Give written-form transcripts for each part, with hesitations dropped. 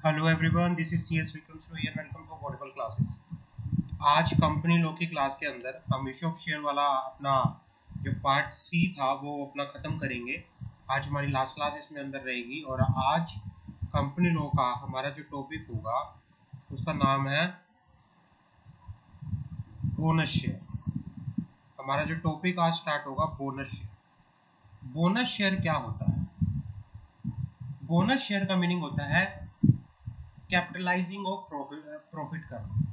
Hello everyone, this is CS Vikram Suraiya. Welcome to affordable classes. आज company law की class के अंदर हम इशू ऑफ शेयर वाला अपना जो पार्ट सी था वो अपना ख़त्म करेंगे। आज हमारी लास्ट क्लास इसमें अंदर रहेगी और आज कंपनी लॉ का हमारा जो टॉपिक होगा उसका नाम है बोनस शेयर। हमारा जो टॉपिक आज स्टार्ट होगा बोनस शेयर। बोनस शेयर क्या होता है? बोनस शेयर का मीनिंग होता है कैपिटलाइजिंग ऑफ प्रॉफिट करना।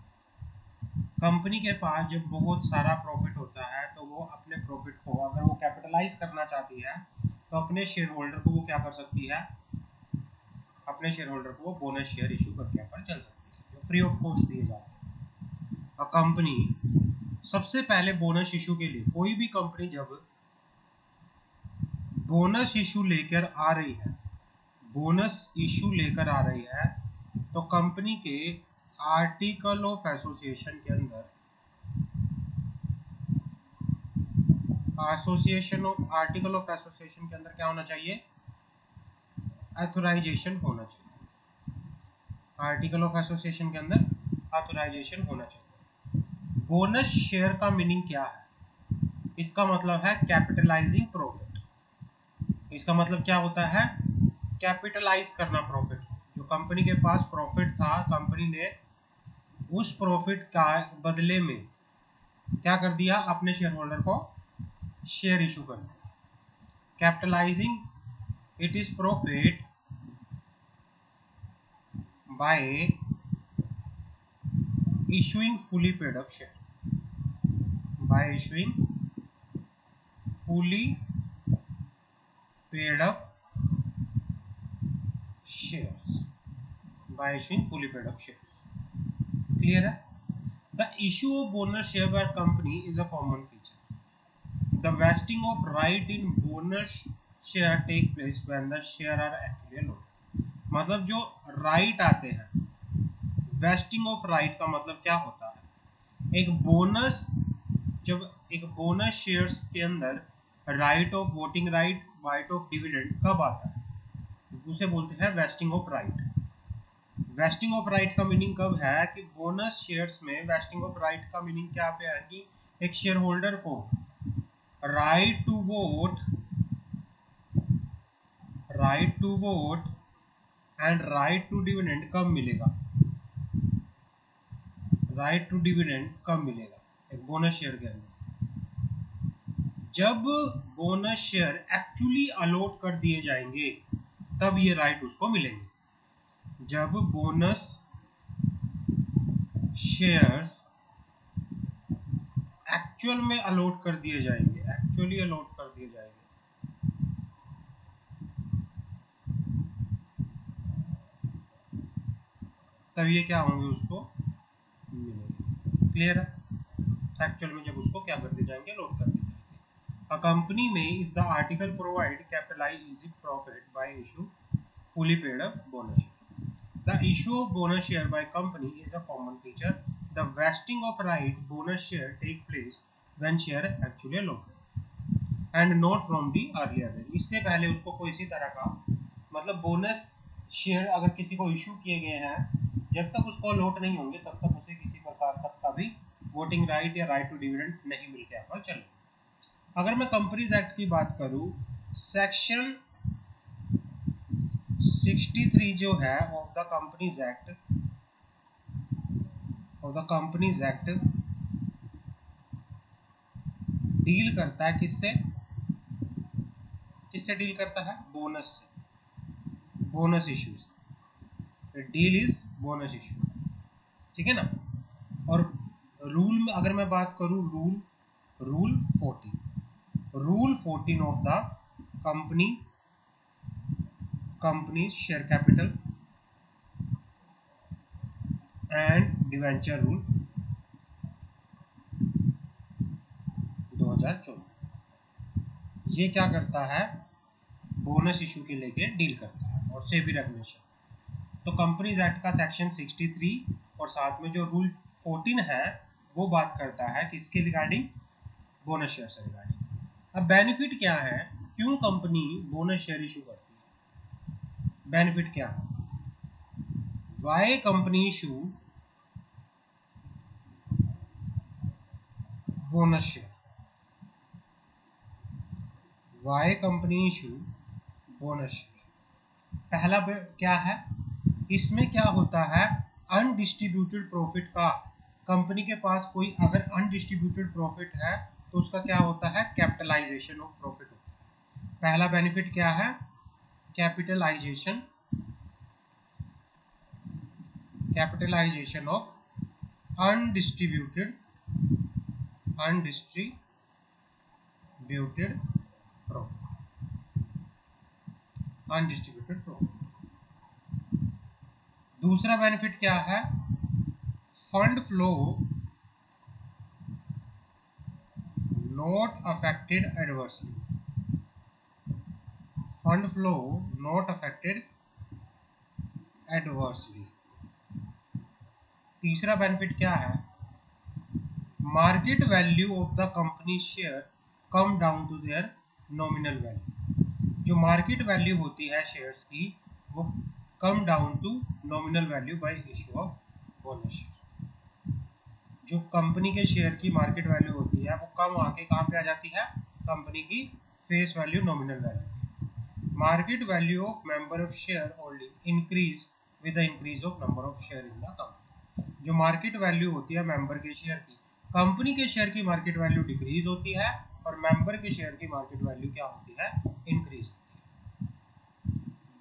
कंपनी के पास जब बहुत सारा प्रॉफिट होता है तो वो अपने प्रॉफिट को अगर वो कैपिटलाइज करना चाहती है तो अपने शेयर होल्डर को वो क्या कर सकती है, अपने शेयर होल्डर को वो बोनस शेयर इशू करके यहाँ पर चल सकती है जो फ्री ऑफ कॉस्ट दिए जाते हैं। कंपनी सबसे पहले बोनस इशू के लिए, कोई भी कंपनी जब बोनस इशू लेकर आ रही है, बोनस इशू लेकर आ रही है तो कंपनी के आर्टिकल ऑफ एसोसिएशन के अंदर आर्टिकल ऑफ एसोसिएशन के अंदर क्या होना चाहिए? ऑथराइजेशन होना चाहिए। आर्टिकल ऑफ एसोसिएशन के अंदर ऑथराइजेशन होना चाहिए। बोनस शेयर का मीनिंग क्या है? इसका मतलब है कैपिटलाइजिंग प्रॉफिट। इसका मतलब क्या होता है? कैपिटलाइज करना प्रॉफिट। जो कंपनी के पास प्रॉफिट था, कंपनी ने उस प्रॉफिट का बदले में क्या कर दिया? अपने शेयर होल्डर को शेयर इशू कर दिया। Capitalising it is profit by issuing fully paid up share, by issuing fully paid up shares, by issuing fully paid up shares. Clear है? The issue of bonus share by company is a common feature. The vesting of right in bonus share take place when the share are actually allotted. मतलब जो right आते हैं, vesting of right का मतलब क्या होता है? एक बोनस, जब एक बोनस शेयर्स के अंदर right of voting right, right of dividend कब आता है? उसे बोलते हैं vesting of right. Vesting of right का मीनिंग कब है? कि बोनस शेयर्स में वेस्टिंग ऑफ राइट का मीनिंग क्या पे है कि एक शेयर होल्डर को right to vote, right to vote and right to dividend कब मिलेगा? राइट टू डिविडेंड कब मिलेगा एक बोनस शेयर के अंदर? जब बोनस शेयर एक्चुअली अलॉट कर दिए जाएंगे तब ये राइट उसको मिलेंगे। जब बोनस शेयर्स एक्चुअल में अलॉट कर दिए जाएंगे, एक्चुअली अलॉट कर दिए जाएंगे, तब ये क्या होंगे? उसको मिलेंगे। क्लियर है? एक्चुअल में जब उसको क्या कर दिए जाएंगे? अलॉट कर दिए जाएंगे। A company may, if the article provide capitalize easy profit by issue fully paid up bonus share. The issue of bonus share by company is a common feature. The vesting of right bonus share take place when share actually allotted and not from the earlier date. इससे पहले उसको कोई इसी तरह का मतलब bonus share अगर किसी को इशू किए गए हैं, जब तक उसको अलॉट नहीं होंगे तब तक उसे किसी प्रकार तक का भी वोटिंग राइट या राइट टू डिविडेंड नहीं मिल के यहाँ पर चलेगा। अगर मैं कंपनीज एक्ट की बात करूं, सेक्शन 63 जो है of the companies act, deal करता है किससे? किससे डील करता है? बोनस से, बोनस इशू से। डील इज बोनस इशू, ठीक है ना? और रूल में अगर मैं बात करूं, rule 14 of the company share capital and debenture rule 2014, ये क्या करता है? बोनस इशू के लेके डील करता है और सेबी रेगुलेशन। तो कंपनीज एक्ट का सेक्शन 63 और साथ में जो रूल 14 है वो बात करता है किसके रिगार्डिंग? बोनस शेयर से रिगार्डिंग। अब बेनिफिट क्या है? क्यों कंपनी बोनस शेयर इशू करती है? बेनिफिट क्या है? Why company issue bonus share, why company issue bonus share. पहला क्या है, इसमें क्या होता है, अनडिस्ट्रीब्यूटेड प्रॉफिट का, कंपनी के पास कोई अगर अनडिस्ट्रीब्यूटेड प्रॉफिट है तो उसका क्या होता है, कैपिटलाइजेशन ऑफ प्रॉफिट होता है। पहला बेनिफिट क्या है, capitalisation, capitalisation of undistributed profit, undistributed profit. दूसरा बेनिफिट क्या है, fund flow not affected adversely, fund flow not affected adversely. तीसरा बेनिफिट क्या है, market value of the company share come down to their nominal value, जो market value होती है shares की वो come down to nominal value by issue of bonus share. जो company के शेयर की मार्केट वैल्यू होती है वो कम आके कहाँ पे आ जाती है, कंपनी की face value nominal value. Market value of member of share holding increase with the increase of number of share in the company, जो मार्केट वैल्यू होती है मेंबर के शेयर की, कंपनी के शेयर की मार्केट वैल्यू डिक्रीज होती है और मेंबर के शेयर की मार्केट वैल्यू क्या होती है, इंक्रीज होती है।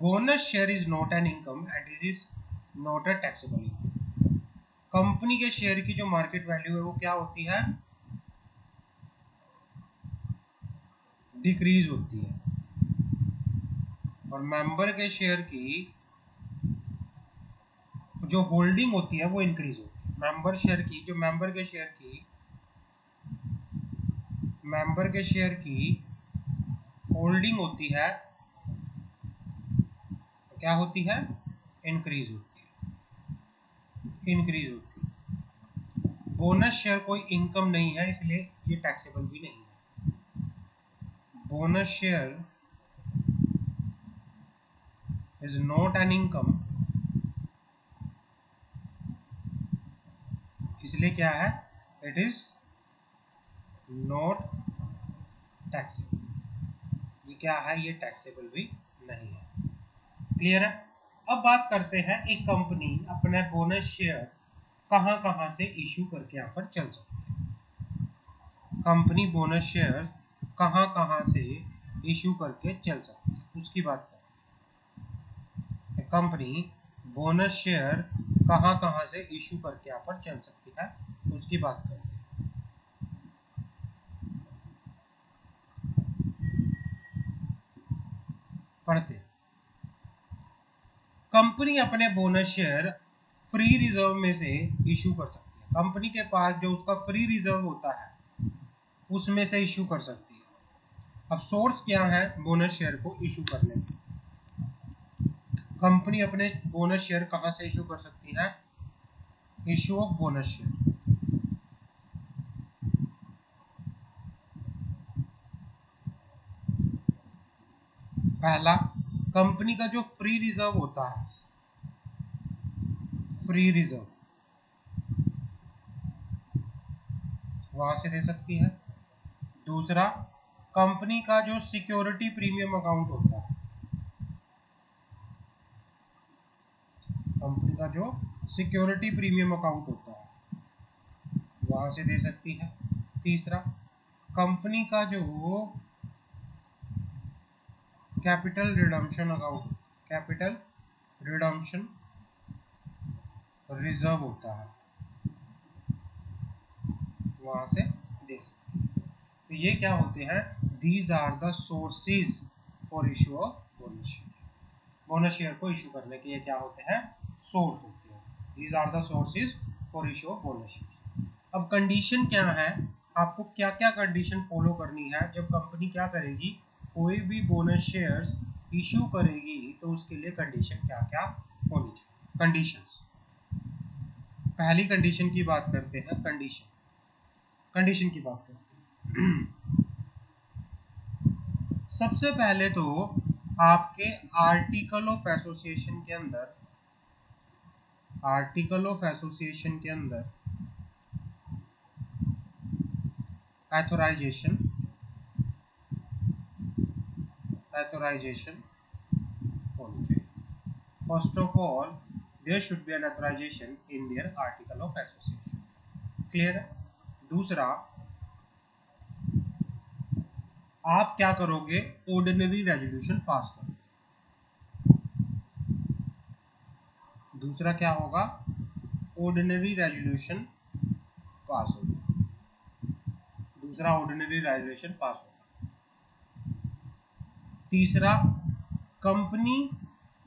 Bonus share is not an income and it is not a taxable income, company के शेयर की जो मार्केट वैल्यू है वो क्या होती है, डिक्रीज होती है, और मेंबर के शेयर की जो होल्डिंग होती है वो इंक्रीज होती है। मेंबर शेयर की जो मेंबर के शेयर की होल्डिंग होती है तो क्या होती है, इंक्रीज होती है, इंक्रीज होती है। बोनस शेयर कोई इनकम नहीं है इसलिए ये टैक्सेबल भी नहीं है। Bonus share is not an income, इसलिए क्या है, इट इज नॉट टैक्सेबल, ये क्या है, ये टैक्सेबल भी नहीं है। क्लियर है। अब बात करते हैं एक कंपनी अपना बोनस शेयर कहां कहां से इशू करके यहाँ पर चल सकती है, कंपनी बोनस शेयर कहां कहां से इशू करके चल सकती है उसकी बात करते हैं। कंपनी बोनस शेयर कहां कहां से इशू करके यहाँ पर चल सकती है उसकी बात करते हैं। पढ़ते, कंपनी अपने बोनस शेयर फ्री रिजर्व में से इशू कर सकती है, कंपनी के पास जो उसका फ्री रिजर्व होता है उसमें से इशू कर सकती है। अब सोर्स क्या है बोनस शेयर को इशू करने की, कंपनी अपने बोनस शेयर कहां से इशू कर सकती है, इशू ऑफ बोनस शेयर। पहला, कंपनी का जो फ्री रिजर्व होता है, फ्री रिजर्व वहां से दे सकती है। दूसरा, कंपनी का जो सिक्योरिटी प्रीमियम अकाउंट होता है, कंपनी का जो सिक्योरिटी प्रीमियम अकाउंट होता है वहां से दे सकती है। तीसरा, कंपनी का जो capital redemption account, capital redemption reserve होता है वहां से दे सकते हैं। तो ये क्या होते हैं, these are the sources for issue of bonus share, bonus share को इशू करने के ये क्या होते हैं, सोर्स होते हैं। These are the sources for issue of bonus share. अब कंडीशन क्या है, आपको क्या क्या कंडीशन फॉलो करनी है जब कंपनी क्या करेगी, कोई भी बोनस शेयर्स इशू करेगी तो उसके लिए कंडीशन क्या क्या होनी चाहिए। कंडीशंस, पहली कंडीशन की बात करते हैं, कंडीशन की बात करते हैं। सबसे पहले तो आपके आर्टिकल ऑफ एसोसिएशन के अंदर आर्टिकल ऑफ एसोसिएशन के अंदर एथोराइजेशन होनी चाहिए. First of all there should be an authorisation in their article of association. Clear है. दूसरा, आप क्या करोगे, ऑर्डिनरी रेजोल्यूशन पास करोगे. दूसरा क्या होगा, ऑर्डिनरी रेजोल्यूशन पास होगा. दूसरा ऑर्डिनरी रेजोल्यूशन पास होगा. तीसरा, कंपनी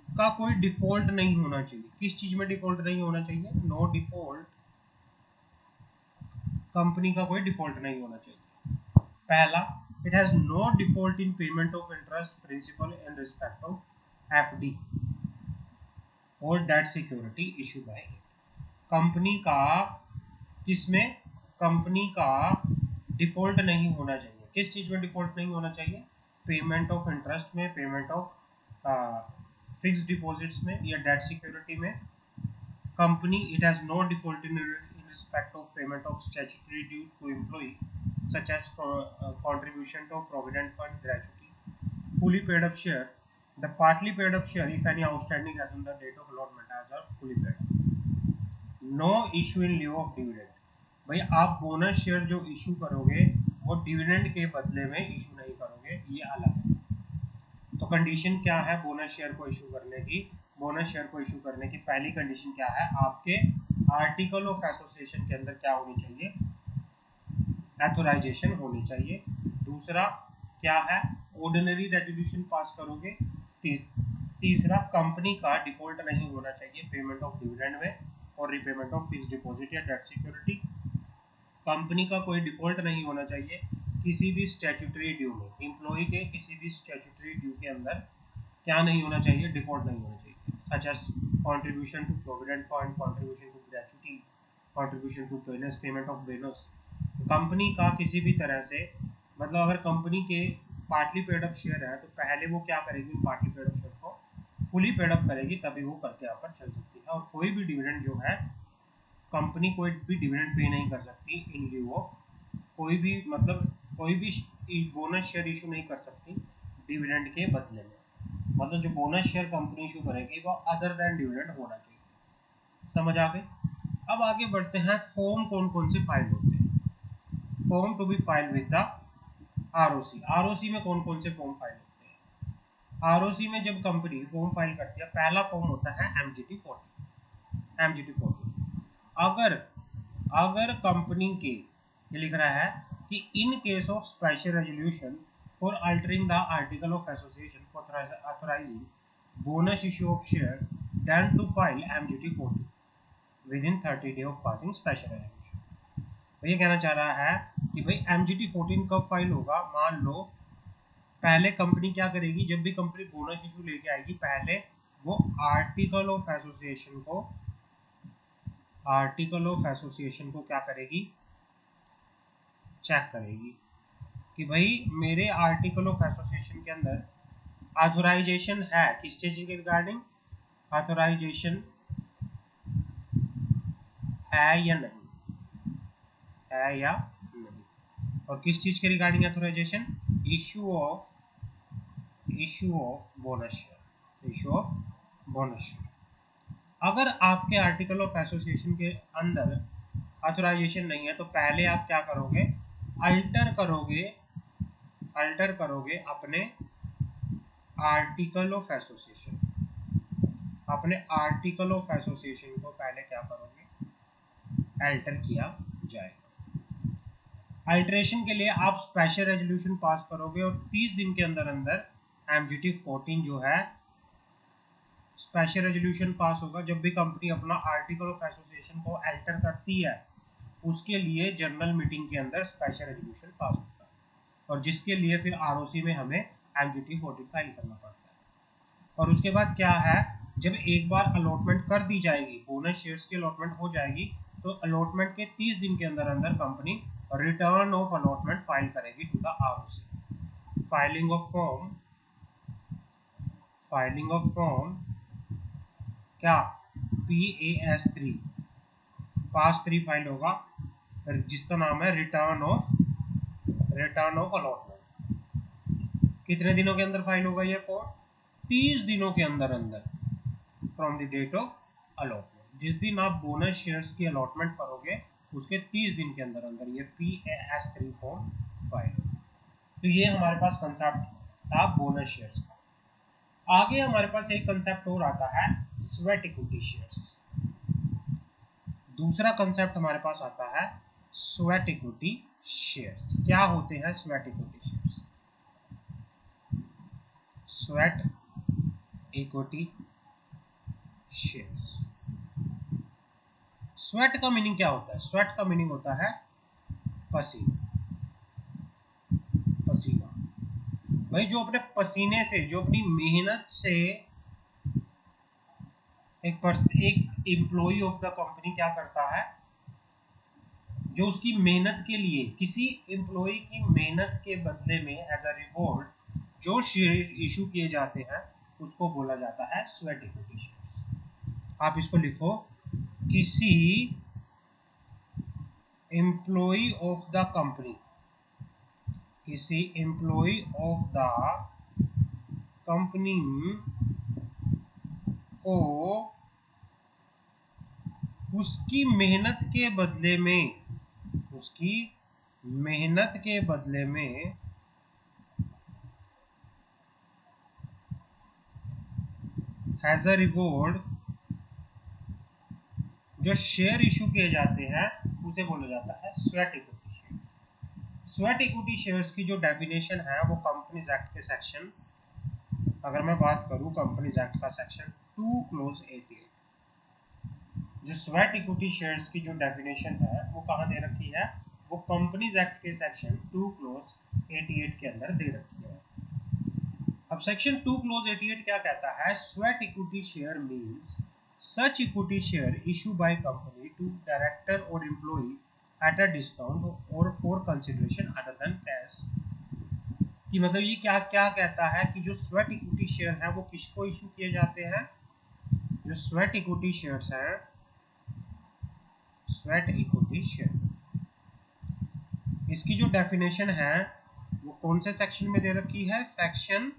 का कोई डिफॉल्ट नहीं होना चाहिए. किस चीज में डिफॉल्ट नहीं होना चाहिए? No default. कंपनी का कोई डिफॉल्ट नहीं होना चाहिए. पहला, it has no default in payment of interest principal in respect of FD और debt security issue by company का, किसमें, कंपनी का डिफॉल्ट नहीं होना चाहिए. किस चीज में डिफॉल्ट नहीं होना चाहिए? पेमेंट ऑफ इंटरेस्ट में, पेमेंट ऑफ फिक्स डिपॉजिट्स में या डेट सिक्योरिटी में. Company, it has no default in respect of payment of statutory due to employee such as contribution to provident fund, gratuity, fully paid up share, the partly paid up share if any outstanding as on the date of allotment as are fully paid up. No issue in lieu of dividend. भाई आप bonus share जो issue करोगे वो dividend के बदले में issue नहीं करोगे, ये अलग है. तो कंडीशन क्या है बोनस शेयर को इशू करने की? बोनस शेयर को इशू करने की पहली कंडीशन क्या है, आपके आर्टिकल ऑफ एसोसिएशन के अंदर क्या होनी चाहिए? एथोराइजेशन होनी चाहिए. दूसरा क्या है? ऑर्डिनरी रेजोल्यूशन पास करोगे. तीसरा, कंपनी का डिफॉल्ट नहीं होना चाहिए पेमेंट ऑफ डिविडेंड में और रीपेमेंट ऑफ फिक्स डिपॉजिट या डेट सिक्योरिटी. कंपनी का कोई डिफॉल्ट नहीं होना चाहिए किसी भी स्टैट्यूटरी ड्यू में. एम्प्लॉय के किसी भी स्टैट्यूटरी ड्यू के अंदर क्या नहीं होना चाहिए? डिफॉल्ट नहीं होना चाहिए. Such as contribution to provident fund, contribution to gratuity, contribution to bonus, payment of bonus. Company का किसी भी तरह से, मतलब अगर कंपनी के पार्टली पेड अप शेयर है तो पहले वो क्या करेगी, उन पार्टली पेड अप शेयर को फुली पेड अप करेगी, तभी वो करके यहाँ पर चल सकती है. और कोई भी डिविडेंड जो है, कंपनी कोई भी डिविडेंड पे नहीं कर सकती इन ल्यू ऑफ, कोई भी, मतलब कोई भी बोनस शेयर इशू नहीं कर सकती डिविडेंड के बदले में. मतलब जो बोनस शेयर कंपनी इशू करेगी वो अदर देन डिविडेंड होना चाहिए. समझ आ गई. अब आगे बढ़ते हैं, फॉर्म कौन कौन से फाइल होते हैं. Form to be file with the ROC. ROC में कौन कौन से फॉर्म फाइल होते हैं? आरओसी में जब कंपनी फॉर्म फाइल करती है, पहला फॉर्म होता है एमजीटी 40. एमजीटी 40 अगर अगर कंपनी के, ये लिख रहा है कि in case of special resolution for altering the article of association for authorising bonus issue of share, then to file MGT 40 within 30 day of passing special resolution. ये कहना चाह रहा है कि भाई एमजीटी 14 कब फाइल होगा? मान लो पहले कंपनी क्या करेगी, जब भी कंपनी बोनस इशू लेके आएगी, पहले वो आर्टिकल ऑफ एसोसिएशन को क्या करेगी? चेक करेगी कि भाई मेरे आर्टिकल ऑफ एसोसिएशन के अंदर ऑथराइजेशन है किस चीज के रिगार्डिंग? ऑथराइजेशन है या नहीं, है या नहीं. और किस चीज के regarding authorisation? Issue of bonus share. Issue of bonus share. अगर आपके आर्टिकल ऑफ एसोसिएशन के अंदर ऑथराइजेशन नहीं है तो पहले आप क्या करोगे? अल्टर करोगे अपने आर्टिकल ऑफ एसोसिएशन. अपने आर्टिकल ऑफ एसोसिएशन को पहले क्या करोगे? अल्टर किया जाएगा. अल्टरेशन के लिए आप स्पेशल रेजोल्यूशन पास करोगे और 30 दिन के अंदर अंदर एमजीटी 14 जो है स्पेशल रेजोल्यूशन पास होगा. जब भी कंपनी अपना आर्टिकल ऑफ एसोसिएशन को अल्टर करती है उसके लिए जनरल मीटिंग के अंदर स्पेशल रेजोल्यूशन पास होता है, और जिसके लिए फिर आरओसी में हमें एमजीटी 14 फाइल करना पड़ता है. और उसके बाद क्या है, जब एक बार अलॉटमेंट कर दी जाएगी, बोनस शेयर्स की अलॉटमेंट हो जाएगी, तो अलॉटमेंट के 30 दिन के अंदर अंदर company return of allotment file करेगी to the ROC. Filing of form क्या? PAS3 पास 3 फाइल होगा जिसका नाम है रिटर्न ऑफ अलॉटमेंट। कितने दिनों के अंदर फाइल होगा ये फॉर्म? 30 दिनों के अंदर from the date of allotment. जिस दिन आप बोनस शेयर्स की अलॉटमेंट करोगे उसके 30 दिन के अंदर ये PAS3 फॉर्म फाइल होगा। तो ये हमारे पास कंसेप्ट था बोनस शेयर्स का। आगे हमारे पास एक कंसेप्ट और आता है स्वेट इक्विटी शेयर्स। दूसरा कंसेप्ट हमारे पास आता है स्वेट इक्विटी शेयर्स। क्या होते हैं sweat equity shares? Sweat equity shares, sweat का मीनिंग क्या होता है? स्वेट का मीनिंग होता है पसीना। पसीना भाई, जो अपने पसीने से, जो अपनी मेहनत से एक एम्प्लॉय ऑफ द कंपनी क्या करता है, जो उसकी मेहनत के लिए, किसी एम्प्लॉय की मेहनत के बदले में एज अ रिवॉर्ड जो शेयर इशू किए जाते हैं उसको बोला जाता है स्वेट इक्विटी शेयर्स। आप इसको लिखो, किसी एम्प्लॉय ऑफ द कंपनी, किसी एम्प्लॉय ऑफ द कंपनी को उसकी मेहनत के बदले में, उसकी मेहनत के बदले में एज अ रिवॉर्ड जो शेयर इशू किए जाते हैं उसे बोला जाता है sweat equity shares. Sweat equity shares की जो डेफिनेशन है वो कंपनीज एक्ट के सेक्शन, अगर मैं बात करूं कंपनीज एक्ट का सेक्शन 2 क्लोज 88, जो स्वेट इक्विटी शेयर्स की जो डेफिनेशन है वो कहाँ दे रखी है? वो कंपनीज एक्ट के सेक्शन 2 क्लोज 88 के अंदर दे रखी है। अब सेक्शन 2 क्लोज 88 क्या कहता है? Sweat equity share means such equity share issue by company to director और एम्प्लॉय एट अ डिस्काउंट और for consideration other than cash. कि मतलब ये क्या क्या कहता है कि जो स्वेट इक्विटी शेयर है वो किसको इशू किए जाते हैं? जो स्वेट इक्विटी शेयर्स हैं, स्वेट इक्विटी शेयर, इसकी जो डेफिनेशन है वो कौन से सेक्शन में दे रखी है? सेक्शन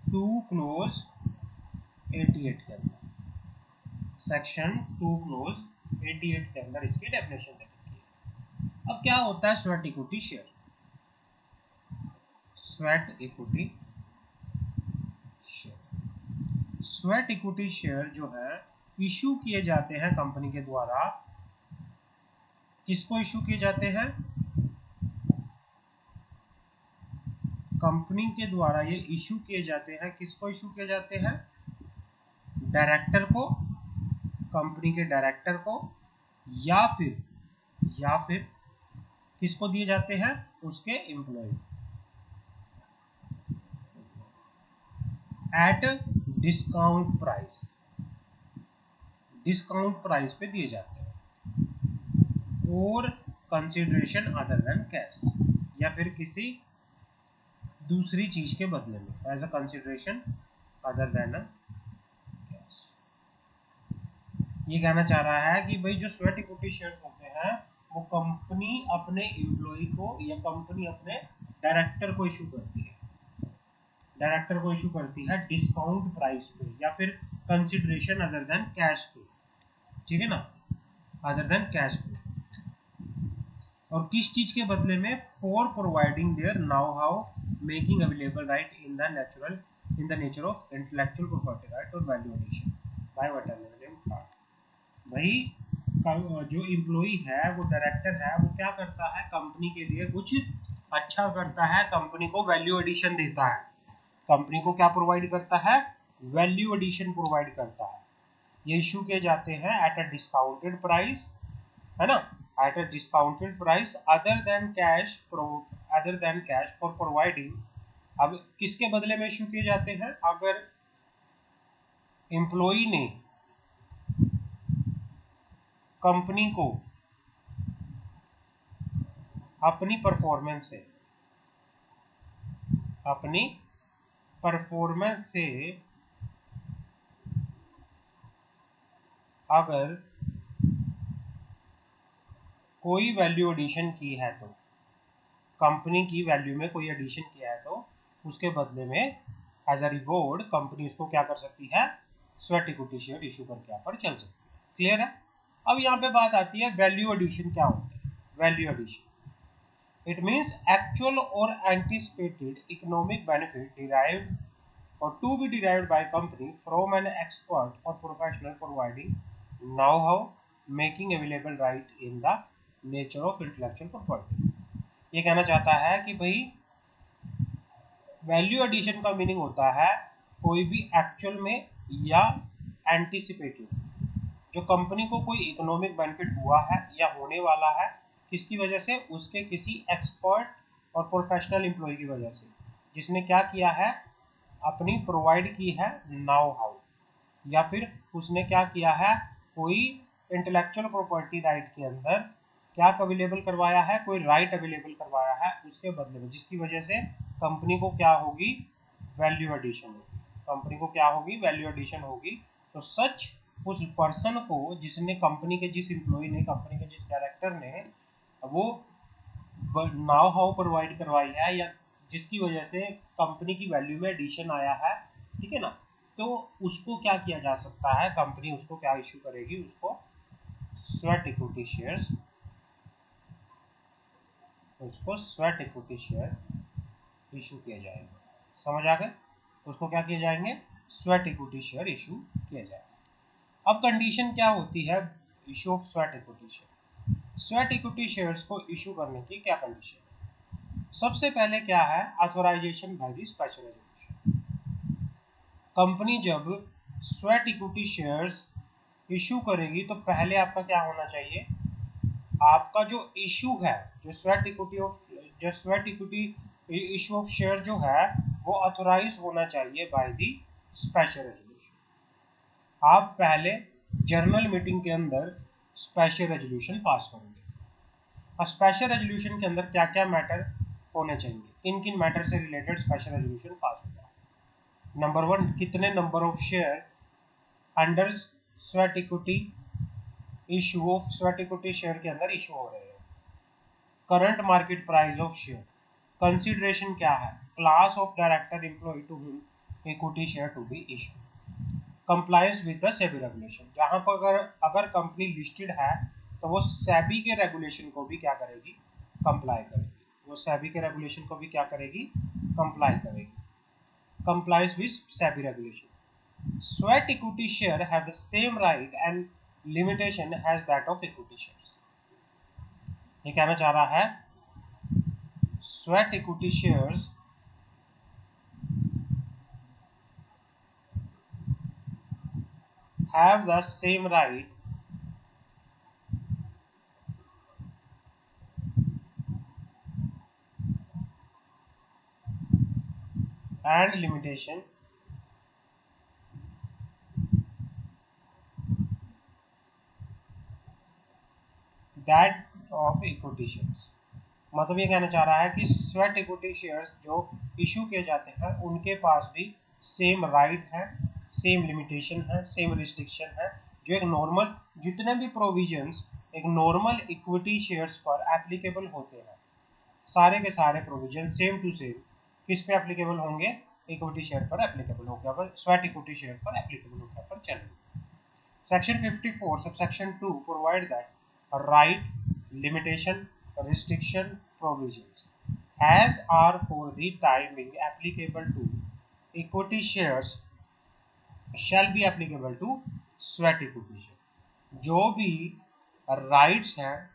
2 क्लोज 88 के अंदर। सेक्शन 2 क्लोज 88 के अंदर इसकी डेफिनेशन दे रखी है। अब क्या होता है sweat equity share? Sweat equity share, sweat equity share जो है इशू किए जाते हैं कंपनी के द्वारा। किसको इशू किए जाते हैं? कंपनी के द्वारा ये इशू किए जाते हैं। किसको इशू किए जाते हैं? डायरेक्टर को, कंपनी के डायरेक्टर को, या फिर किसको दिए जाते हैं? उसके employ at discount price, discount price पे दिए जाते हैं, और कंसिडरेशन अदर देन कैश, या फिर किसी दूसरी चीज के बदले में, as a consideration other than cash. ये कहना चाह रहा है कि भाई जो स्वेट इक्विटी शेयर्स होते हैं वो कंपनी अपने एम्प्लॉय को या कंपनी अपने डायरेक्टर को इशू करती है, डायरेक्टर को इशू करती है डिस्काउंट प्राइस पे या फिर कंसिडरेशन अदर देन कैश पे, ठीक है ना, अदर देन कैश पे। और किस चीज के बदले में? For providing their know how making available right in the nature of intellectual property right और वैल्यू एडिशन बाय व्हाटएवर भाई जो एम्प्लॉय है, वो डायरेक्टर है, वो क्या करता है? कंपनी के लिए कुछ अच्छा करता है, कंपनी को वैल्यू एडिशन देता है। कंपनी को क्या प्रोवाइड करता है? वैल्यू एडिशन प्रोवाइड करता है। ये इशू किए जाते हैं एट अ डिस्काउंटेड प्राइस, है ना, at a discounted price other than cash for providing. अब किसके बदले में इशू किए जाते हैं? अगर एम्प्लॉय ने कंपनी को अपनी परफॉर्मेंस से अगर कोई वैल्यू एडिशन की है तो, कंपनी की वैल्यू में कोई एडिशन किया है तो उसके बदले में एज अ रिवॉर्ड कंपनी उसको क्या कर सकती है, स्वेट इक्विटी शेयर इशू करके यहाँ पर चल सकती है। क्लियर है। अब यहाँ पे बात आती है वैल्यू एडिशन क्या होता है। Value addition it means actual और anticipated economic benefit derived or to be derived by company from an expert or professional providing know-how, making available right in the nature of intellectual property। ये कहना चाहता है कि भाई value addition का meaning होता है कोई भी एक्चुअल में या एंटिसिपेटेड, जो कंपनी को कोई इकोनॉमिक बेनिफिट हुआ है या होने वाला है, किसकी वजह से, उसके किसी एक्सपर्ट और प्रोफेशनल एम्प्लॉय की वजह से, जिसने क्या किया है, अपनी प्रोवाइड की है नाउ हाउ, या फिर उसने क्या किया है, कोई इंटेलेक्चुअल प्रॉपर्टी राइट के अंदर क्या अवेलेबल करवाया है, कोई राइट अवेलेबल करवाया है उसके बदले में, जिसकी वजह से कंपनी को क्या होगी, वैल्यू एडिशन होगी। कंपनी को क्या होगी, वैल्यू एडिशन होगी। तो सच उस पर्सन को जिसने कंपनी के, जिस एम्प्लॉय ने, कंपनी के जिस डायरेक्टर ने वो नाउ हाउ प्रोवाइड करवाई है, या जिसकी वजह से कंपनी की वैल्यू में एडिशन आया है, ठीक है ना, तो उसको क्या किया जा सकता है, कंपनी उसको क्या इशू करेगी, उसको स्वेट इक्विटी शेयर्स, उसको स्वेट इक्विटी शेयर इशू किया जाएगा। समझ आ गए। उसको क्या किए जाएंगे, स्वेट इक्विटी शेयर इशू किया जाएगा। अब कंडीशन क्या होती है issue of sweat equity share. Sweat equity shares को इशू करने की क्या कंडीशन है। सबसे पहले क्या है, authorisation by the special resolution. Company जब स्वेट इक्विटी शेयर्स इशू करेगी तो पहले आपका क्या होना चाहिए, आपका जो इशू है, जो sweat equity issue of share जो है वो ऑथोराइज होना चाहिए बाय द स्पेशल रेजोल्यूशन। आप पहले जनरल मीटिंग के अंदर स्पेशल रेजोल्यूशन पास करोगे। अब स्पेशल रेजोल्यूशन के अंदर क्या क्या मैटर होने चाहिए, किन किन मैटर से रिलेटेड स्पेशल रेजोल्यूशन पास होगा। नंबर 1, कितने number of share under sweat equity issue of sweat equity share के अंदर इशू हो रहे हैं। Current market price of share. Consideration क्या है, class of director employ to whom equity share to be issue. Compliance with the SEBI regulation, जहां पर अगर कंपनी लिस्टेड है तो वो सेबी के रेगुलेशन को भी क्या करेगी, कंप्लाई करेगी। वो सेबी के रेगुलेशन को भी क्या करेगी, कंप्लाई करेगी। Compliance with SEBI regulation. Sweat equity share have the same right and limitation as that of equity shares. ये कहना चाह रहा है sweat equity shares have the same right and limitation that of equity shares। मतलब ये कहना चाह रहा है कि स्वेट इक्विटी शेयर्स जो इशू किए जाते हैं उनके पास भी सेम राइट है, सेम लिमिटेशन है, सेम रिस्ट्रिक्शन है, जो एक नॉर्मल, जितने भी प्रोविजंस एक नॉर्मल इक्विटी शेयर्स पर एप्लीकेबल होते हैं, सारे के सारे प्रोविजन सेम टू सेम किस पे एप्लीकेबल होंगे, इक्विटी शेयर पर एप्लीकेबल होकर पर स्वेट इक्विटी शेयर पर एप्लीकेबल होकर पर चलेंगे। Section 54 subsection 2 provide that right, limitation, restriction provisions as are for the time being applicable to equity shares shall be applicable to sweat equity share। जो भी rights हैं,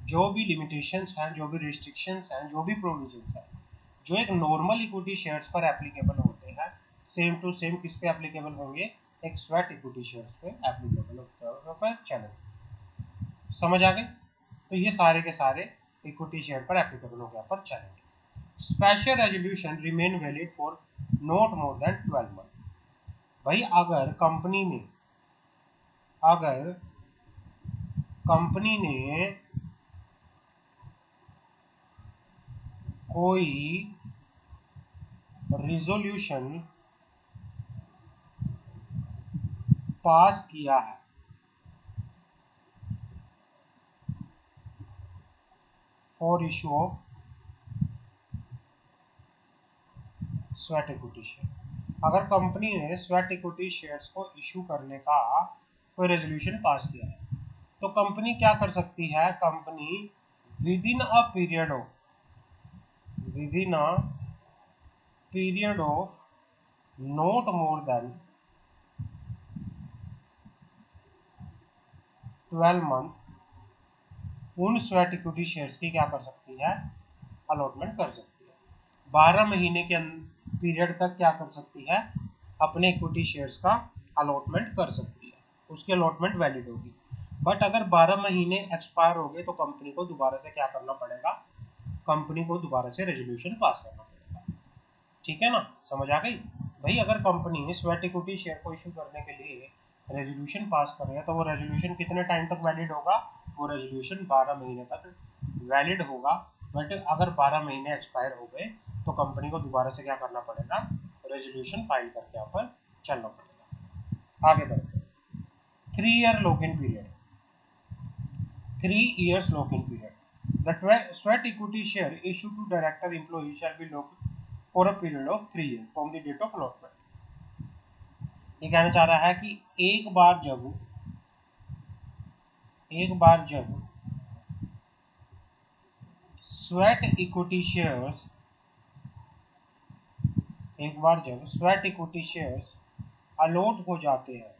जो भी लिमिटेशंस हैं, जो भी रिस्ट्रिक्शंस हैं, जो भी प्रोविजंस हैं, जो एक नॉर्मल इक्विटी शेयर्स पर एप्लीकेबल होते हैं, सेम टू सेम किस पे एप्लीकेबल होंगे, एक स्वेट इक्विटी शेयर्स पे एप्लीकेबल पर चलेंगे। समझ आ गई। तो ये सारे के सारे इक्विटी शेयर पर एप्लीकेबल हो गया पर चलेंगे। Special resolution remain valid for not more than 12 month. भाई अगर कंपनी ने कोई रिजोल्यूशन पास किया है for issue of sweat equity share. अगर कंपनी ने स्वेट इक्विटी शेयर्स को इशू करने का कोई रेजोल्यूशन पास किया है तो कंपनी क्या कर सकती है, company with in a period of not more than 12 month उन स्वेट इक्विटी शेयर्स की क्या कर सकती है, अलॉटमेंट कर सकती है। 12 महीने के पीरियड तक क्या कर सकती है, अपने इक्विटी शेयर्स का अलॉटमेंट कर सकती है, उसकी अलॉटमेंट वैलिड होगी। बट अगर 12 महीने एक्सपायर हो गए तो कंपनी को दोबारा से क्या करना पड़ेगा, कंपनी को दोबारा से रेजोल्यूशन पास करना पड़ेगा। ठीक है ना, समझ आ गई भाई। अगर कंपनी स्वेट इक्विटी शेयर को इशू करने के लिए रेजोल्यूशन पास कर रही है तो वो रेजोल्यूशन कितने टाइम तक वैलिड होगा, वो रेजोल्यूशन 12 महीने तक वैलिड होगा। बट अगर 12 महीने एक्सपायर हो गए तो कंपनी को दोबारा से क्या करना पड़ेगा, रेजोल्यूशन फाइल करके यहाँ पर चलना पड़ेगा। आगे बढ़ते हैं। 3 ear lock in period, 3 years lock in period. The sweat equity share issued to director employee shall be locked for a period of 3 years from the date of allotment. ये कहना चाह रहा है कि एक बार जब स्वेट इक्विटी शेयर्स अलॉट हो जाते हैं,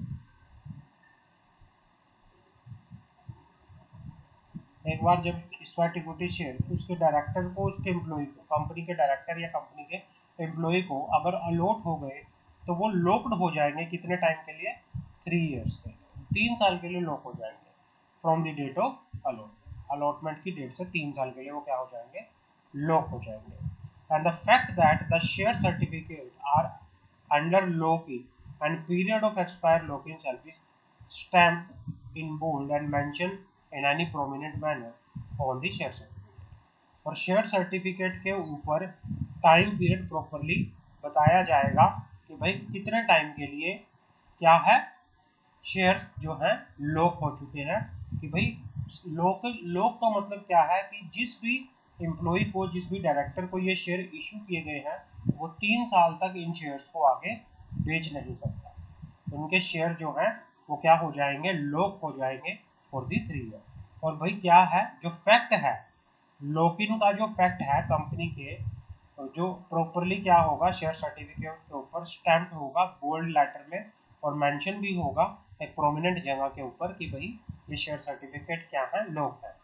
एक बार जब स्वेट इक्विटी शेयर्स उसके डायरेक्टर को, उसके एम्प्लॉय को, कंपनी के डायरेक्टर या कंपनी के एम्प्लॉय को अगर अलॉट हो गए तो वो लॉक्ड हो जाएंगे कितने टाइम के लिए, 3 years के लिए, 3 साल के लिए लॉक हो जाएंगे from the date of allotment की डेट से 3 साल के लिए वो क्या हो जाएंगे, लॉक हो जाएंगे। And the fact that the share certificate are under lock in and period of expire lock in shall be stamped in bold and mention in any prominent manner on the share certificate। और share certificate के ऊपर time period properly बताया जाएगा कि भाई कितने time के लिए क्या है, शेयर्स जो हैं लॉक हो चुके हैं। कि भाई लॉक का मतलब क्या है कि जिस भी एम्प्लॉय को, जिस भी डायरेक्टर को ये शेयर इशू किए गए हैं वो 3 साल तक इन शेयर्स को आगे बेच नहीं सकता। उनके शेयर जो हैं वो क्या हो जाएंगे, लॉक हो जाएंगे फॉर दी 3 ईयर। और भाई क्या है जो फैक्ट है, लॉक इन का जो फैक्ट है कंपनी के, जो प्रॉपरली क्या होगा, शेयर सर्टिफिकेट के ऊपर स्टैम्प होगा बोल्ड लेटर में और मेंशन भी होगा एक प्रोमिनेंट जगह के ऊपर कि भाई ये शेयर सर्टिफिकेट क्या है, लॉक है।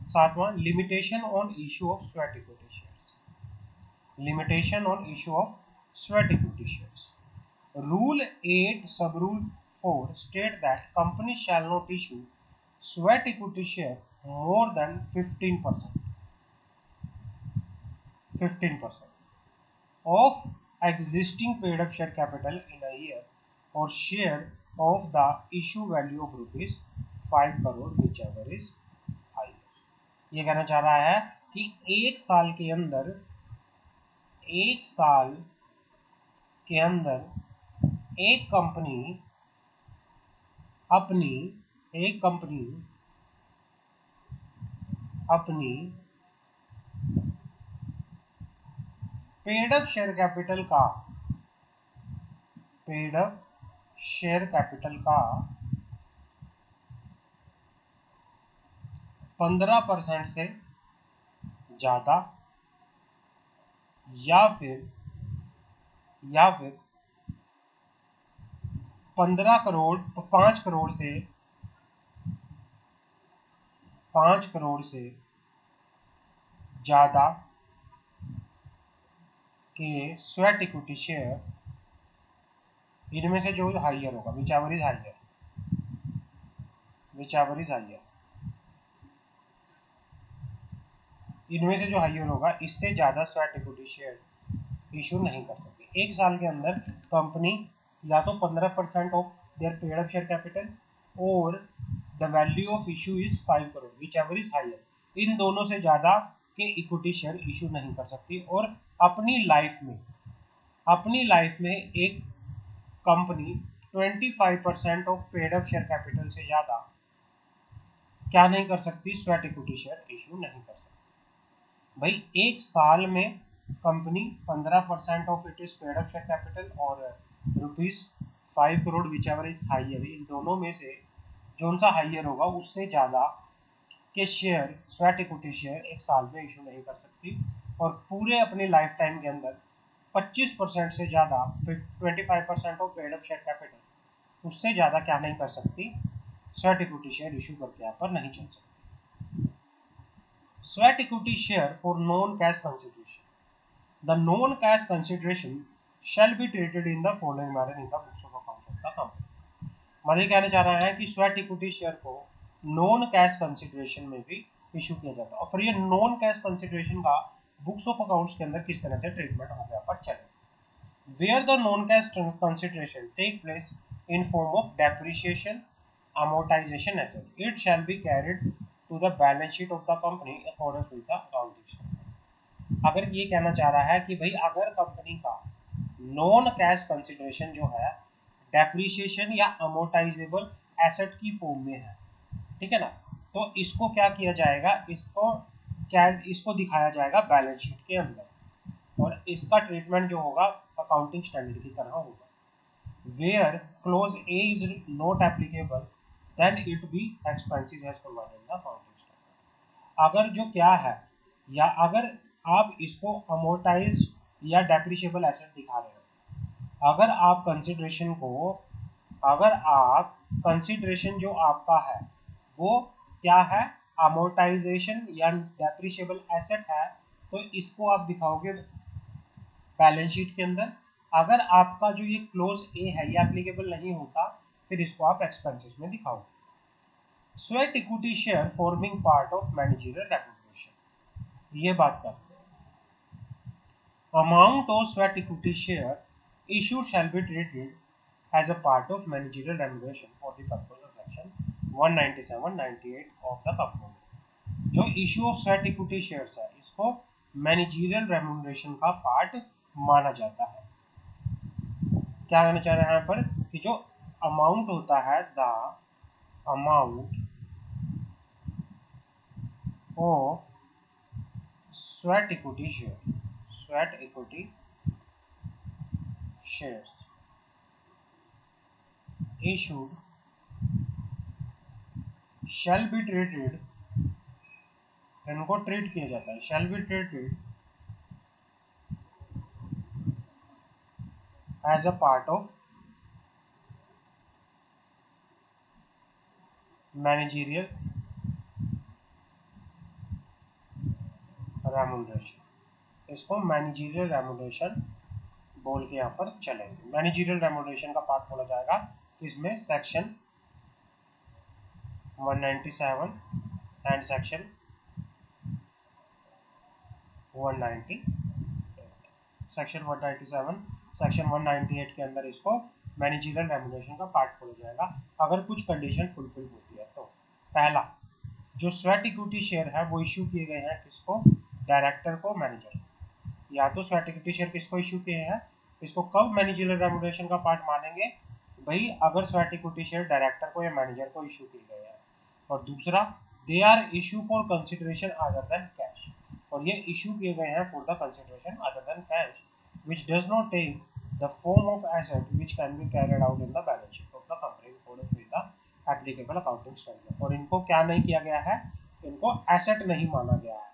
सातवां, limitation on issue of sweat equity shares, limitation on issue of sweat equity shares. Rule 8 sub rule 4 state that company shall not issue sweat equity share more than 15% of existing paid up share capital in a year or share of the issue value of rupees 5 crore whichever is higher। ये कहना चाह रहा है कि एक साल के अंदर एक कंपनी अपनी पेड अप शेयर कैपिटल का 15% से ज्यादा या फिर 5 करोड़ से ज्यादा के स्वेट इक्विटी शेयर, इनमें से जो हाइयर होगा, विचएवर इज हाइयर, इनमें से जो हाइयर होगा इससे ज्यादा स्वेट इक्विटी शेयर इशू नहीं कर सकती। एक साल के अंदर कंपनी या तो 15% of their paid up share capital और the value of issue is 5 crore whichever is higher, इन दोनों से ज्यादा के इक्विटी शेयर इशू नहीं कर सकती। और अपनी लाइफ में एक company 25% of paid up share capital से ज्यादा क्या नहीं कर सकती, स्वेट इक्विटी शेयर इशू नहीं कर सकती। भाई एक साल में company 15% of it is paid up share capital और ₹5 crore whichever is higher, इन दोनों में से जो सा हाइयर होगा उससे ज़्यादा के शेयर स्वेट इक्विटी शेयर एक साल में इशू नहीं कर सकती, और पूरे अपने लाइफ टाइम के अंदर 25% से ज़्यादा 25% of paid up share capital उससे ज़्यादा क्या नहीं कर सकती, स्वेट इक्विटी शेयर इशू करके यहाँ पर नहीं चल सकती। Sweat equity share for non-cash consideration. The non-cash consideration shall be treated in the following manner in the books of accounts of the company. मतलब कहना चाह रहा है कि स्वेट इक्विटी शेयर को नॉन कैश कंसिडरेशन में भी इशू किया जाता है, और फिर ये नॉन कैश कंसिडरेशन का बुक्स ऑफ अकाउंट्स के अंदर किस तरह से ट्रीटमेंट हो गया पर चले। Where the non cash consideration take place in form of depreciation amortization asset, it shall be carried to the balance sheet of the company according with the accounting standard। अगर ये कहना चाह रहा है कि भाई अगर कंपनी का नॉन कैश कंसिडरेशन जो है डेप्रिसिएशन या अमोर्टाइजेबल एसेट की फॉर्म में है, ठीक है ना, तो इसको क्या किया जाएगा, इसको दिखाया जाएगा बैलेंस शीट के अंदर, और इसका ट्रीटमेंट जो होगा अकाउंटिंग स्टैंडर्ड की तरह होगा। Where clause A is not applicable then it be expenses as provided in the accounting standard। अगर जो क्या है, या अगर आप इसको अमोर्टाइज या डेप्रिशिएबल एसेट दिखा रहे हो, अगर आप कंसिडरेशन जो आपका है वो क्या है, अमोर्टाइजेशन या डेप्रिशिएबल एसेट है, तो इसको आप दिखाओगे बैलेंस शीट के अंदर। अगर आपका जो ये क्लोज ए है ये एप्लीकेबल नहीं होता, फिर इसको आप एक्सपेंसेस में दिखाओगे। Sweat equity share forming part of managerial remuneration, ये बात करते हैं। Amount of sweat equity share issued shall be treated as a part of managerial remuneration for the purpose of section 197-98 of the company. जो issue of sweat equity shares है इसको managerial remuneration का part माना जाता है। क्या कहना चाह रहे हैं यहाँ पर कि जो अमाउंट होता है, the amount of sweat equity shares issued shall be treated, इनको ट्रीट किया जाता है, shall be treated as a part of managerial remuneration। इसको मैनेजरियल रेम्यूनरेशन बोल के यहाँ पर चलेंगे। मैनेजरियल रेम्यूनरेशन का पार्ट बोला जाएगा इसमें section 197 and section 198। Section 197 section 198 के अंदर इसको मैनेजरियल रेम्यूनरेशन का पार्ट बोला जाएगा अगर कुछ कंडीशन फुलफिल होती है तो। पहला, जो स्वेट इक्विटी शेयर है वो इश्यू किए गए हैं किसको, डायरेक्टर को, मैनेजर। या तो स्वेट इक्विटी शेयर किसको इश्यू किए हैं, इसको कब मैनेजरियल रेम्यूनरेशन का पार्ट मानेंगे, भाई अगर स्वेट इक्विटी शेयर डायरेक्टर को या मैनेजर को इश्यू किए गए हैं। और दूसरा, they are issue for consideration other than cash, और ये इशू किए गए हैं for the consideration other than cash which does not take the form of asset which can be carried out in the balance sheet of the company according with the applicable accounting standard। और इनको क्या नहीं किया गया है, इनको asset नहीं माना गया है,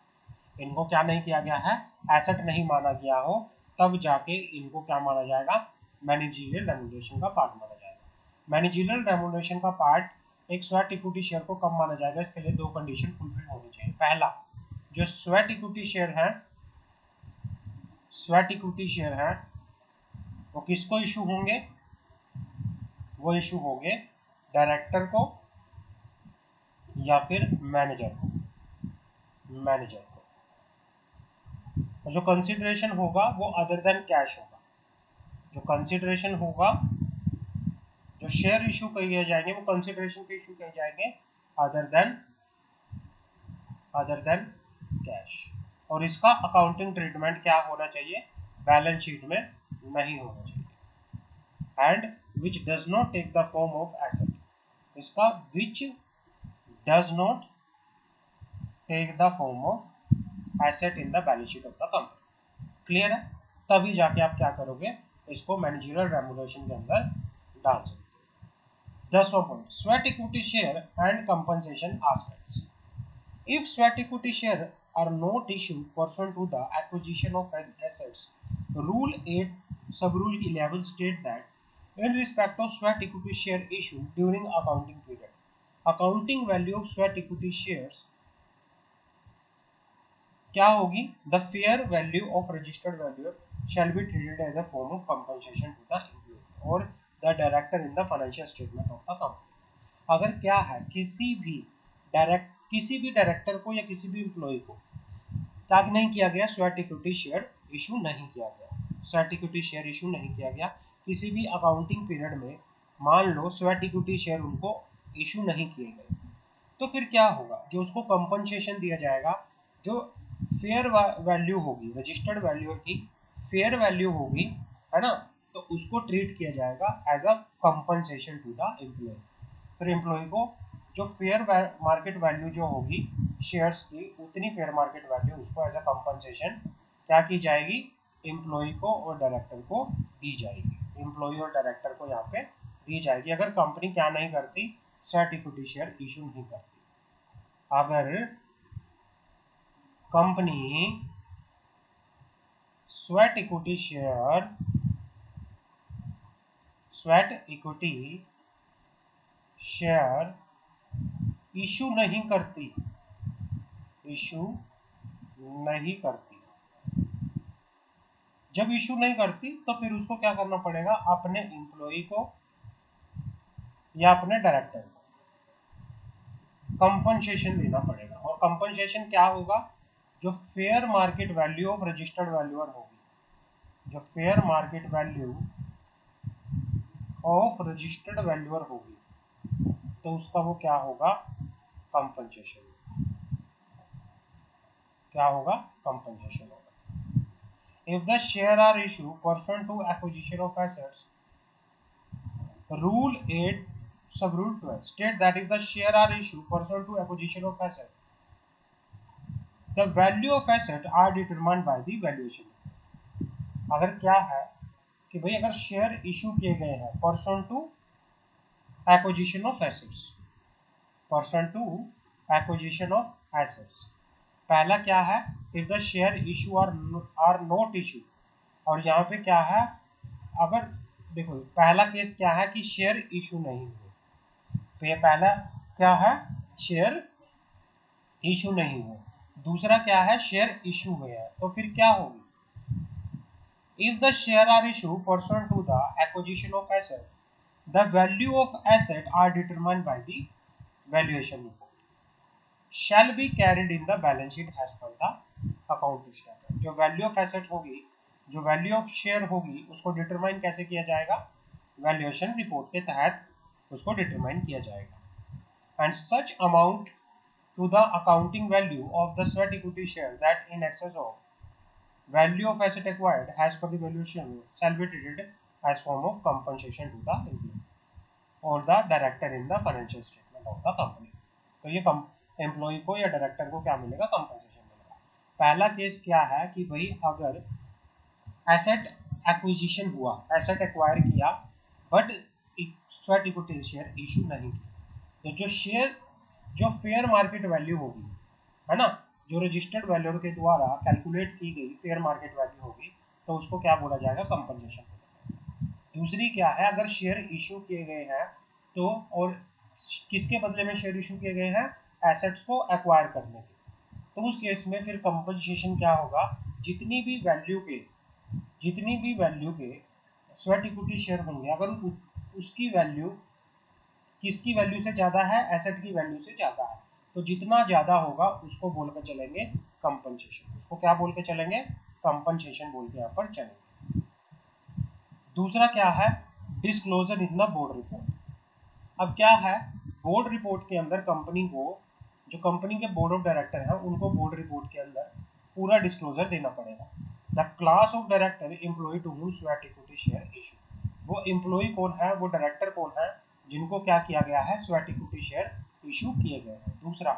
इनको क्या नहीं किया गया है, एसेट नहीं माना गया हो तब जाके इनको क्या माना जाएगा, मैनेजरियल रेम्यूनरेशन का पार्ट माना जाएगा। मैनेजरियल रेम्यूनरेशन का पार्ट एक स्वेट इक्विटी शेयर को कब माना जाएगा, इसके लिए दो कंडीशन फुलफिल होनी चाहिए। पहला, जो स्वेट इक्विटी शेयर है वो किसको इशू होंगे, वो इशू होंगे डायरेक्टर को या फिर मैनेजर को। और जो कंसिडरेशन होगा वो अदर देन कैश होगा। जो कंसिडरेशन होगा, जो शेयर इशू किए जाएंगे वो कंसिडरेशन के इशू किए जाएंगे अदर देन कैश। और इसका अकाउंटिंग ट्रीटमेंट क्या होना चाहिए, बैलेंस शीट में नहीं होना चाहिए। And which does not take the form of asset, इसका which does not take the form of asset in the balance sheet of the company. Clear है? तभी जाके आप क्या करोगे, इसको मैनेजरियल रेम्युनरेशन के अंदर डाल सकते हो। 10वां point, sweat equity share and compensation aspects. If sweat equity share are not issued pursuant to the acquisition of assets, Rule 8 Sub-Rule 11 state that in respect of sweat equity share issued during accounting period, accounting value of sweat equity shares क्या होगी, the fair value of registered value shall be treated as a form of compensation to the employee or the director in the financial statement of the company। अगर क्या है, किसी भी director को या किसी भी एम्प्लॉय को क्या नहीं किया गया, स्वेट इक्विटी शेयर इशू नहीं किया गया, स्वेट इक्विटी शेयर इशू नहीं किया गया किसी भी अकाउंटिंग पीरियड में, मान लो स्वेट इक्विटी शेयर उनको इशू नहीं किए गए, तो फिर क्या होगा, जो उसको कंपनसेशन दिया जाएगा, जो फेयर वैल्यू होगी, रजिस्टर्ड वैल्यू की फेयर वैल्यू होगी, है ना, तो उसको ट्रीट किया जाएगा as a compensation to the employ. फिर एम्प्लॉय को जो फेयर मार्केट वैल्यू जो होगी शेयर्स की, उतनी फेयर मार्केट वैल्यू उसको एज अ कंपनसेशन क्या की जाएगी, एम्प्लॉय को और डायरेक्टर को दी जाएगी, एम्प्लॉय और डायरेक्टर को यहाँ पे दी जाएगी, अगर कंपनी क्या नहीं करती, स्वेट इक्विटी शेयर इशू नहीं करती। अगर company sweat equity share issue नहीं करती, जब इशू नहीं करती तो फिर उसको क्या करना पड़ेगा, अपने एम्प्लॉय को या अपने डायरेक्टर को कंपनसेशन देना पड़ेगा। और कंपनसेशन क्या होगा, जो fair market value of registered valuer होगी, जो fair market value of registered valuer होगी, तो उसका वो क्या होगा, कंपनसेशन, क्या होगा, कंपनसेशन होगा। If the share are issued pursuant to acquisition of assets, Rule 8 Sub-Rule 12 state that if the share are issued pursuant to acquisition of asset, the value of asset are determined by the valuation। अगर क्या है कि भाई अगर share issue किए गए हैं pursuant to acquisition of assets, पहला क्या है, if the share issue are not issue, और यहाँ पे क्या है, अगर देखो पहला केस क्या है कि शेयर इशू नहीं हुए, तो ये पहला क्या है, शेयर इशू नहीं हुए, दूसरा क्या है, शेयर इशू हुए हैं, तो फिर क्या होगी, if the share are issue person to the acquisition of asset, the value of asset are determined by the valuation report shall be carried in the balance sheet as per the accounting standard। जो value of asset होगी, जो value of share होगी, उसको determine कैसे किया जाएगा, valuation report के तहत उसको डिटरमाइन किया जाएगा। And such amount to the accounting value of the sweat equity share that in excess of value of asset acquired as per the valuation shall be treated as form of compensation to the employee or the director in the financial statement of the company। तो ये employ को या director को क्या मिलेगा, compensation मिलेगा। पहला case क्या है कि भाई अगर एसेट एक्विजिशन हुआ, एसेट एक्वायर किया, but sweat equity share issue नहीं किया, तो जो शेयर जो फेयर मार्केट वैल्यू होगी, है ना, जो रजिस्टर्ड वैल्यू के द्वारा कैलकुलेट की गई फेयर मार्केट वैल्यू होगी, तो उसको क्या बोला जाएगा, कंपनसेशन बोला जाएगा। दूसरी क्या है, अगर शेयर इशू किए गए हैं तो, और किसके बदले में शेयर इशू किए गए हैं, एसेट्स को एक्वायर करने के, तो उस केस में फिर कंपनसेशन क्या होगा, जितनी भी वैल्यू के स्वेट इक्विटी शेयर होंगे, अगर उसकी वैल्यू किसकी वैल्यू से ज़्यादा है, एसेट की वैल्यू से ज़्यादा है, तो जितना ज़्यादा होगा उसको बोल कर चलेंगे कंपनसेशन, उसको क्या बोल के चलेंगे, कंपनसेशन बोल के यहाँ पर चलेंगे। दूसरा क्या है, disclosure in the board report. अब क्या है, बोर्ड रिपोर्ट के अंदर कंपनी को, जो कंपनी के बोर्ड ऑफ डायरेक्टर हैं, उनको बोर्ड रिपोर्ट के अंदर पूरा डिस्क्लोजर देना पड़ेगा। The class of director employ to whom sweat equity share issue, वो एम्प्लॉय कौन है, वो डायरेक्टर कौन है, जिनको क्या किया गया है, स्वेट इक्विटी शेयर इशू किए गए हैं। दूसरा,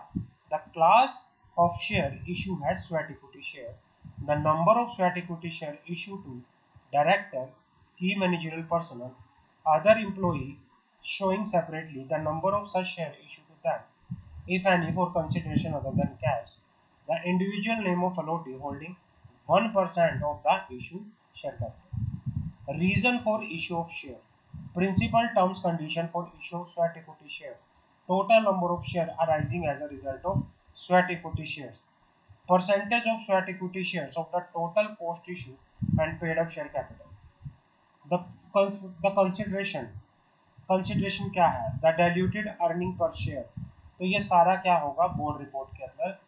the class of share issued as sweat equity share. The number of sweat equity share issued to director, key managerial personnel, other employee showing separately the number of such share issued to them, if any, for consideration other than cash. The individual name of allotee holding 1% of the issued share capital. Reason for issue of share. Principal terms condition for issue of sweat equity shares. Total number of shares arising as a result of sweat equity shares. Percentage of sweat equity shares of the total post issue and paid up share capital. The consideration क्या है? The diluted earning per share. तो ये सारा क्या होगा board report के अंदर.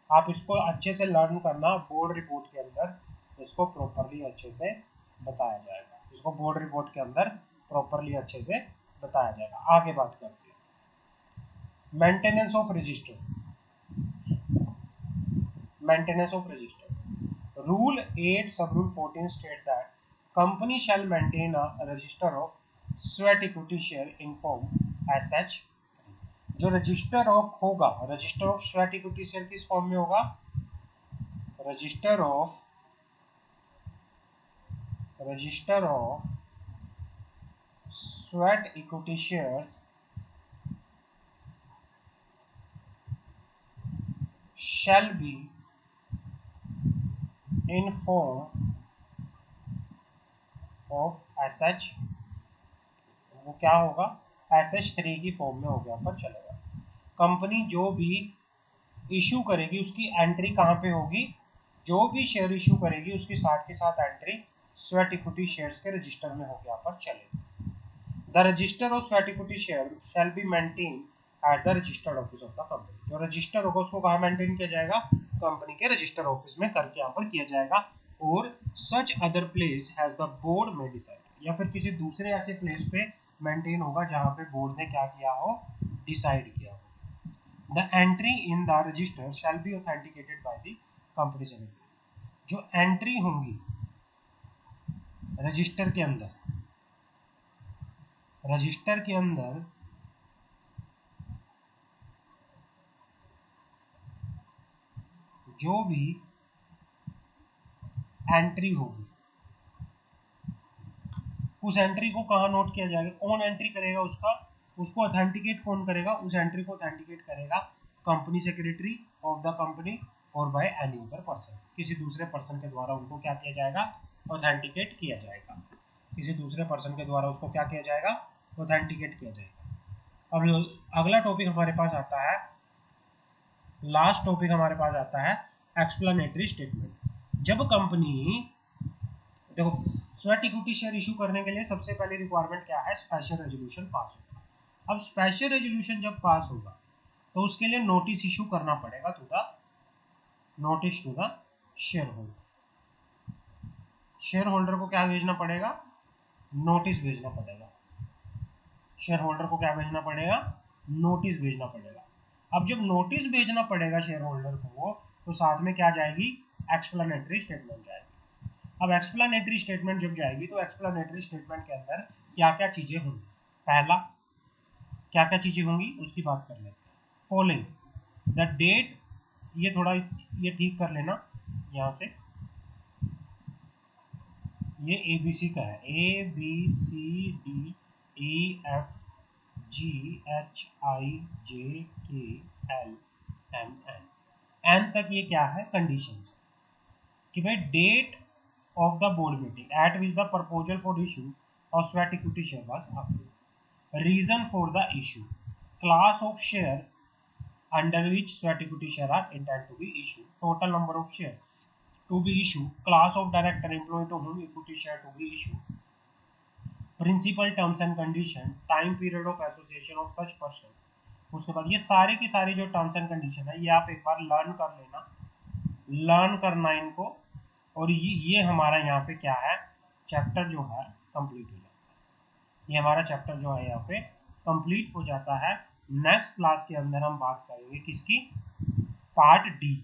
आप इसको अच्छे से लर्न करना. बोर्ड रिपोर्ट के अंदर इसको प्रॉपरली अच्छे से बताया जाएगा. इसको बोर्ड रिपोर्ट के अंदर प्रॉपरली अच्छे से बताया जाएगा. आगे बात करते हैं maintenance of register. Maintenance of register. Rule 8 sub rule 14 state that company shall maintain a register of sweat equity share in form as such. जो रजिस्टर ऑफ होगा, register of sweat equity share किस form में होगा? Register of sweat equity shares shall be in form of SH. वो क्या होगा? SH3 की form में हो गया पर चलेगा. कंपनी जो भी इशू करेगी उसकी एंट्री कहाँ पे होगी? जो भी शेयर इशू करेगी उसके साथ के साथ एंट्री स्वेट इक्विटी शेयर्स के रजिस्टर में हो गया पर चलेगा. The register of sweat equity share shall be maintain at the registered office of the company. जो रजिस्टर होगा उसको कहाँ मेंटेन किया जाएगा? कंपनी के रजिस्टर ऑफिस में करके यहाँ पर किया जाएगा. और such other place has the board में डिसाइड, या फिर किसी दूसरे ऐसे प्लेस पे मेंटेन होगा जहाँ पे बोर्ड ने क्या किया हो? डिसाइड किया हो. The entry in the register shall be authenticated by the company secretary. जो एंट्री होंगी रजिस्टर के अंदर जो भी एंट्री होगी उस एंट्री को कहाँ नोट किया जाएगा? कौन एंट्री करेगा उसको ऑथेंटिकेट कौन करेगा? उस एंट्री को ऑथेंटिकेट करेगा company secretary of the company और बाय एनी अदर पर्सन. किसी दूसरे पर्सन के द्वारा उनको क्या किया जाएगा? ऑथेंटिकेट किया जाएगा. किसी दूसरे पर्सन के द्वारा उसको क्या किया जाएगा? ऑथेंटिकेट किया जाएगा. अब अगला टॉपिक हमारे पास आता है, लास्ट टॉपिक हमारे पास आता है एक्सप्लेनेटरी स्टेटमेंट. जब कंपनी देखो स्वेट इक्विटी शेयर इशू करने के लिए सबसे पहले रिक्वायरमेंट क्या है? स्पेशल रेजोल्यूशन पास होगा. अब स्पेशल रेजोल्यूशन जब पास होगा तो उसके लिए नोटिस इशू करना पड़ेगा to the share holder. Share holder को क्या भेजना पड़ेगा? नोटिस भेजना पड़ेगा. शेयर होल्डर को क्या भेजना पड़ेगा? नोटिस भेजना पड़ेगा. अब जब नोटिस भेजना पड़ेगा शेयर होल्डर को तो साथ में क्या जाएगी? एक्सप्लेनेटरी स्टेटमेंट जाएगी. अब एक्सप्लेनेटरी स्टेटमेंट जब जाएगी तो एक्सप्लेनेटरी स्टेटमेंट के अंदर क्या क्या चीजें होंगी? पहला क्या क्या चीजें होंगी उसकी बात कर लेते हैं. फॉलोइंग द डेट, ये थोड़ा ये ठीक कर लेना यहाँ से, ये ABC का है. ABCDEFGHIJKLMN एन तक ये क्या है? कंडीशंस. कि भाई date of the board meeting at which the proposal for issue of sweat equity share was approved. Reason for the issue: class of share under which sweat equity share are intended to be issued, total number of share to be issued, class of director employee to whom equity share to be issued, principal terms and condition, time period of association of such person. उसके बाद ये सारे की सारी जो terms and condition है ये आप एक बार लर्न कर लेना, लर्न करना इनको. और ये हमारा यहाँ पे क्या है? चैप्टर जो है कंप्लीट हो जाता है. ये हमारा चैप्टर जो है यहाँ पे कंप्लीट हो जाता है. नेक्स्ट क्लास के अंदर हम बात करेंगे किसकी? पार्ट डी की.